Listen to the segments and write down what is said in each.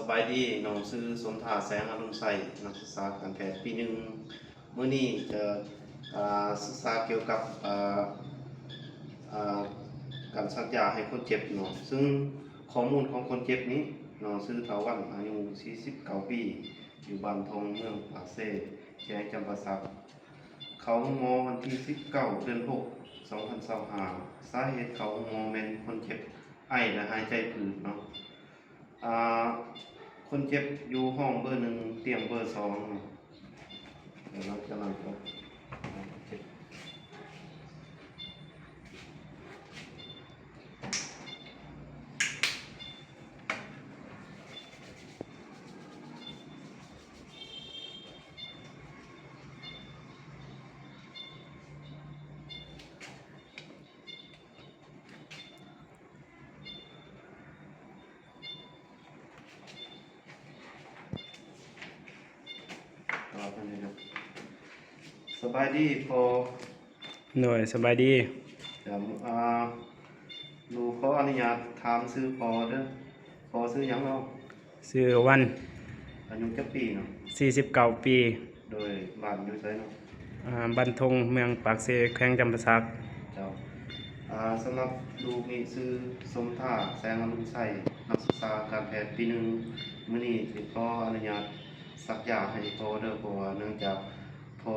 สบายดีน้องซื้อสมถาแสงอรุณใสนักศึกษาการแพทย์ปีหนึ่งเมื่อนี้จะศึกษาเกี่ยวกับอ่าการซักยาให้คนเจ็บเนาะซึ่งข้อมูลของคนเจ็บนี้น้องซื้อเถาวันอายุ49ปีอยู่บ้านทองเมืองปากเซ่แขวงจำปาสักเขาหมอวันที่19เดือน6 2025สาเหตุเขาหมอแม่นคนเจ็บไอและหายใจผืดเนาะ อ่าคนเจ็บอยู่ห้องเบอร์1เตียงเบอร์2เดี๋ยวเราจะนำตัวเจ็บต่อไปนะครับสบายดีพอ หน่วยสบายดี เดี๋ยวหนูขออนุญาตถามซื้อพอเด้อพอซื้อหยังเนาะ ชื่อวันอายุจักปีเนาะ49ปีโดยบ้านอยู่ไสเนาะบ้านทงเมืองปากเซแขวงจำปาสักเจ้าสำหรับลูกนี่ซื้อสมท่าแสงอรุณใสนักศึกษาการแพทย์ปีหนึ่งมื้อนี้สิขออนุญาตซักยาให้พอเด้อเพราะว่าเนื่องจากพอ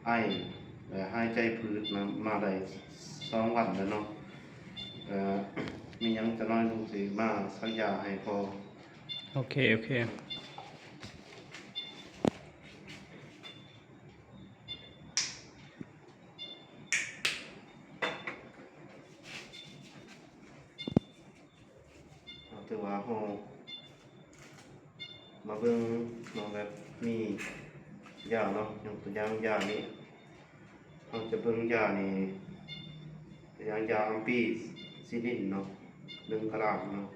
ไอและหายใจผืดมาได้2 วันแล้วเนาะเอ่อมีหยังจะน้อยลูกสิมาซักยาให้พอโอเคถือว่าเฮามาเบิ่งมาแบบมียาเนาะยกตัวอย่างยานี้เราจะเบิ่งยานี่อย่างยาอัมปีซิลินเนาะ1 กรัมเนาะ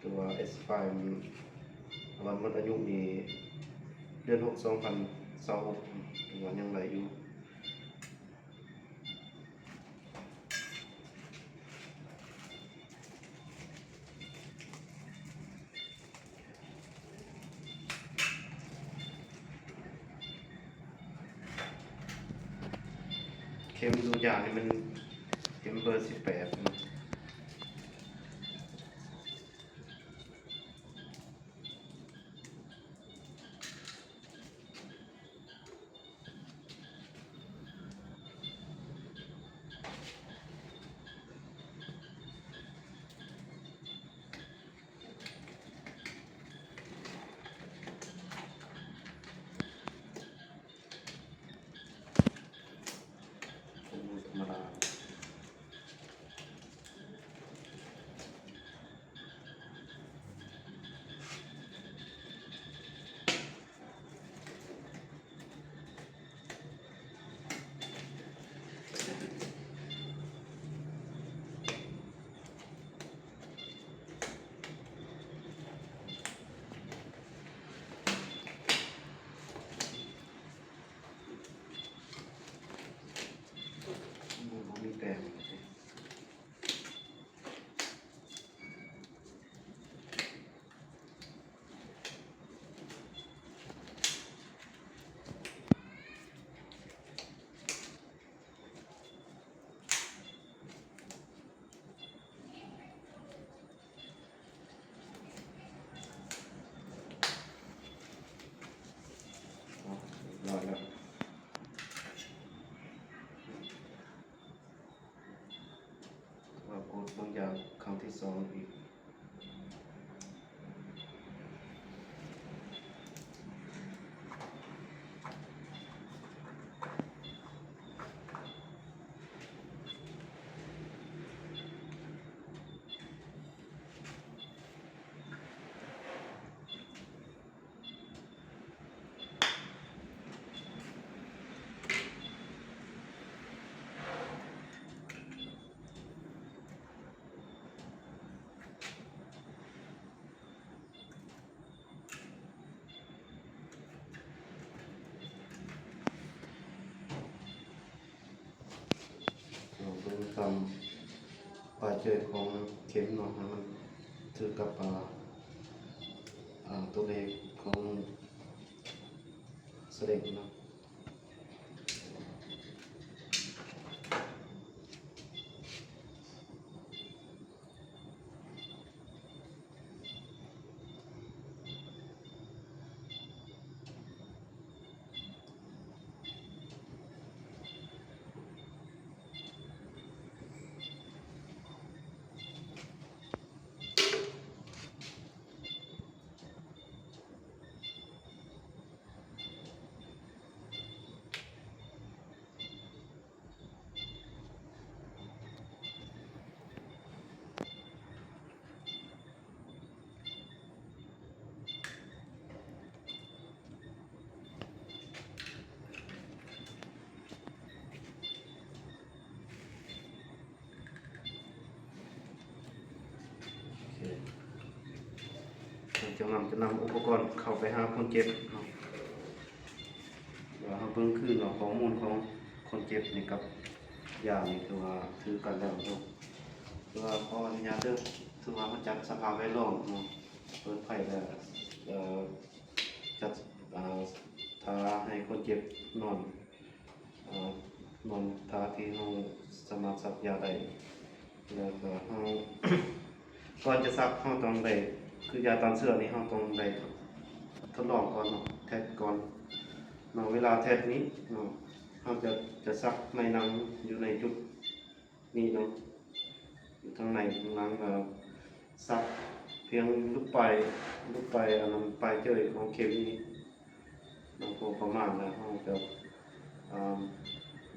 ตัวS5 มันหมดอายุนี่เดือน6 2026ถือว่ายังไหลอยู่เข็มดูยานี่มันเข็มเบอร์18เนาะธรรมดาบ่มีแปลงรอดแล้วกดบางอย่างครั้งที่2อีกเบิ่งตามปลายเจอของเข็มเนาะให้มันถือกับ ตัวเลขของเสด็จเนาะจะนำอุปกรณ์เข้าไปหาคนเจ็บเนาะว่าเขาเบิ่งคือเนาะข้อมูลของคนเจ็บนี่กับยานี่คือว่าถือกันแล้วเนาะคือว่าขออนุญาตเด้อคือว่ามันจัดสภาพแวดล้อมเนาะเปิดไผแล้วจัดถ้าให้คนเจ็บนอนนอนท่าที่เราสามารถซักยาได้แล้วก็เรา ก่อนจะซักเราต้องได้คือยาตามเสื้อนี่เราต้องได้ทดลองก่อนเนาะแทสก่อนเนาะเวลาแทสนี้เนาะเราจะซักในหนังอยู่ในจุดนี้เนาะอยู่ทางในหนังซักเพียงลูกไปอันนั้นปลายเจยของเข็มนี้เราพอประมาณแล้วเราจะ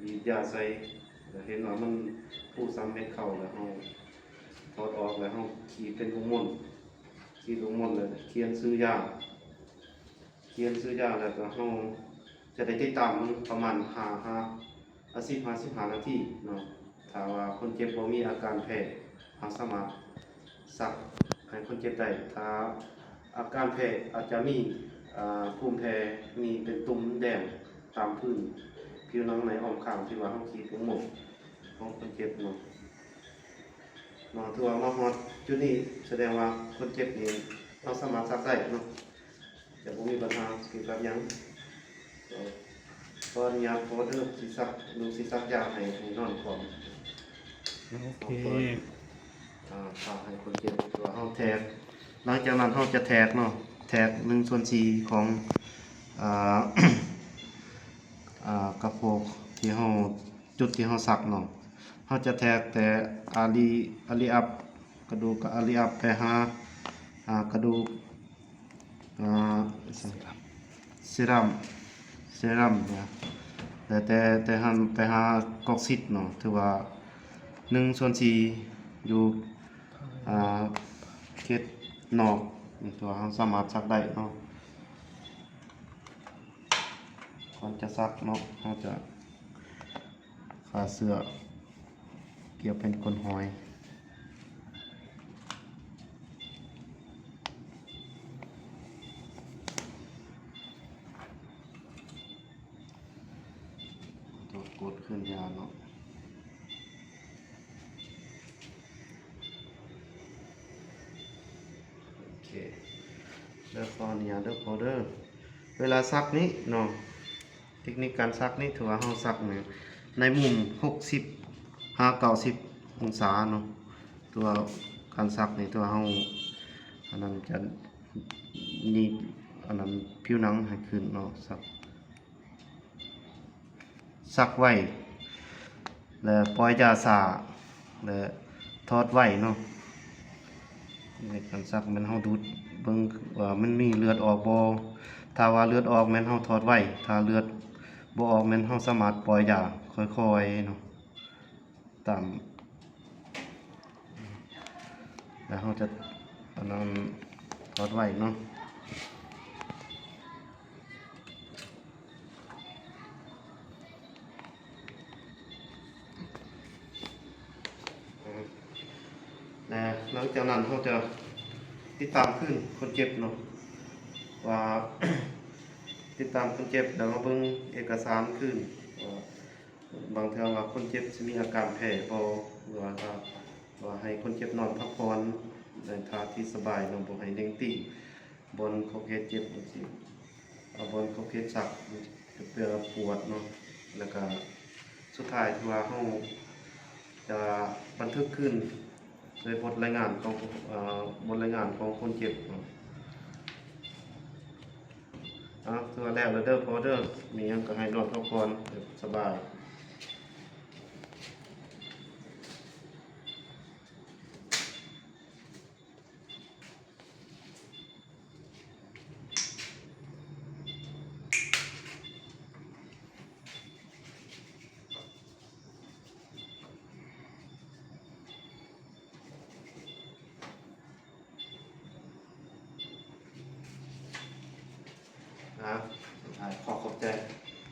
บีบยาใส่เห็นว่ามันผู้ซ้ำเม็ดเข้าแล้วเราถอดออกแล้วเราขีดเป็นวงมนขีดวงมนเลยเขียนซื้อยาแล้วก็เราจะได้ติดตามมันประมาณ15 นาทีเนาะถ้าว่าคนเจ็บบ่มีอาการแพ้เราสามารถซักให้คนเจ็บได้ถ้าอาการแพ้อาจจะมีภูมิแพ้มีเป็นตุ่มแดงตามพื้นผิวหนังในอ้อมข้างที่ว่าเราขีดวงมนของคนเจ็บเนาะถือว่ามาฮอดจุดนี้แสดงว่าคนเจ็บนี่เราสามารถซักได้เนาะจะบ่มีปัญหาเกี่ยวกับหยังก็อนุญาตขอเด้อสิซักยาให้นอนก่อน โอเค ฝากให้คนเจ็บตัวเฮาแทกหลังจากนั้นเฮาจะแทกเนาะแทก1/4ของอ่า กระโปรงที่เฮาจุดที่เฮาซักเนาะเฮาจะแทกแต่อาลีอัพกระดูกกับอาลีอัพไปหากระดูกเซรั่มเนี่ยแต่หันไปหากอกซิดเนาะถือว่า1/4อยู่เขตนอกตัวเฮาสามารถซักได้เนาะก่อนจะซักเนาะเราจะขาเสื้อเกี่ยวเป็นก้นหอยตัวกดขึ้นยาเนาะโอเคแล้วก็เนี่ยเด้อพอเด้อเวลาซักนี้เนาะเทคนิคการซักนี่ถือว่าเราซักเนี่ยในมุม60-90องศาเนาะตัวการซักนี่ตัวเราอันนั้นจะนีบอันนั้นผิวหนังให้ขึ้นเนาะซักไว้แล้วปล่อยยาสาแล้วทอดไว้เนาะในการซักมันเราดูดเบิ่งว่ามันมีเลือดออกบ่ถ้าว่าเลือดออกแม่นเราทอดไว้ถ้าเลือดบ่ออกแม่นเราสามารถปล่อยยาค่อยๆเนาะตามแล้วเราจะอันนั้นทอดไว้เนาะและหลังจากนั้นเราจะติดตามขึ้นคนเจ็บเนาะว่า ติดตามคนเจ็บแล้วมาเบิ่งเอกสารขึ้นว่าบางเทื่อว่าคนเจ็บสิมีอาการแพ้บ่หรือว่าให้คนเจ็บนอนพักผ่อนในท่าที่สบายเนาะบ่ให้เร่งตี บนเขาเฮ็ดเจ็บจังซี่เอาบนเขาเฮ็ดสักเพื่อปวดเนาะแล้วก็สุดท้ายที่ว่าเฮาจะบันทึกขึ้นโดยบทรายงานของบทรายงานของคนเจ็บเนาะถือว่าแล้วเด้อพอเด้อมีหยังก็ให้นอนพักผ่อนสบาย